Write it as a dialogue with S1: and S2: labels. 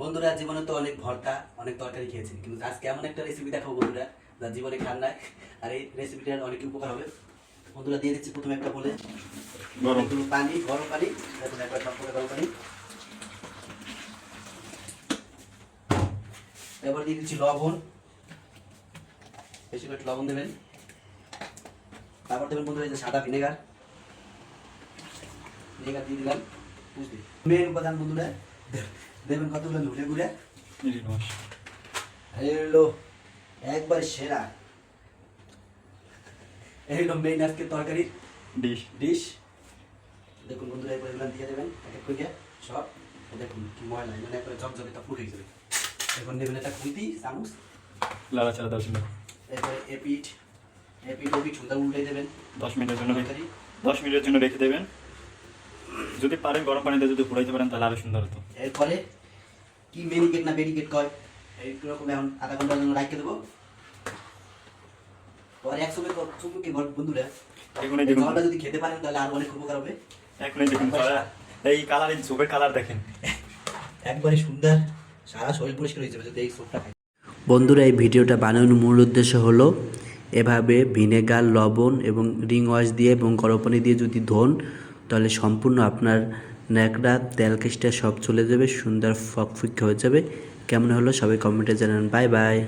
S1: বন্ধুরা জীবনে তো অনেক ভর্তা অনেক তরকারি খেয়েছি, কিন্তু আজকে এমন একটা রেসিপি দেখাবো বন্ধুরা যা জীবনে খান নাই। আর এই রেসিপিটার অনেক উপকার হবে। বন্ধুরা দিয়ে দিচ্ছি প্রথমে একটা বলে গরম পানি, গরম পানি, দেখুন একবার টকটকে গরম পানি। এবার দিয়ে দিচ্ছি লবণ, বেশি করে লবণ দেবেন। তারপর দেবেন বন্ধুরা এই যে সাদা ভিনেগার, ভিনেগার দিয়ে দিলাম। বুঝলি মেন উপাদান বন্ধুরা দেবেন কতগুলো ধনে গুঁড়ে, এলো একবার সেরা, এইগুলো মেইন আজকে তরকারি ডিশ। দেখুন বন্ধুরা এরপর এগুলো দিয়ে দেবেন এক এক করে সব। দেখুন কি ময়লা, মানে একবারে ঝকঝকে তা ফুটে গেছে। এখন নেবেন একটা খুঁতি চামচ,
S2: লাড়াচাড়া 10 মিনিট,
S1: এরপরে এপিট ওপিট সুন্দর উল্টে দেবেন
S2: 10 মিনিটের জন্য রেখে 10 মিনিটের জন্য রেখে দেবেন। যদি পারেন গরম পানিতে যদি ফুটাইতে পারেন তাহলে আরো সুন্দর হতো।
S1: এরপরে কি মেরিকেট না বেরিকেট কয় এইরকম এখন আধা ঘন্টার জন্য রাখতে দেবো। পরে একসঙ্গে চুমুকে বন্ধুরা
S2: এখনই দেখুন,
S1: জলটা যদি খেতে পারেন তাহলে আরো অনেক উপকার হবে।
S2: এখনই দেখুন এই কালার, এই সুপের কালার দেখেন,
S1: একবারে সুন্দর, সারা শরীর পরিষ্কার হয়ে যাবে যদি এই স্যুপটা খাই। বন্ধুরা এই ভিডিওটা বানানোর মূল উদ্দেশ্য হলো এভাবে ভিনেগার, লবণ এবং রিং ওয়াশ দিয়ে এবং গরম পানি দিয়ে যদি ধোন তাহলে সম্পূর্ণ আপনার ন্যাকড়া তেলকেশটা সব চলে যাবে, সুন্দর ফকফিক হয়ে যাবে। কেমন হলো সবাই কমেন্টে জানান। Bye bye.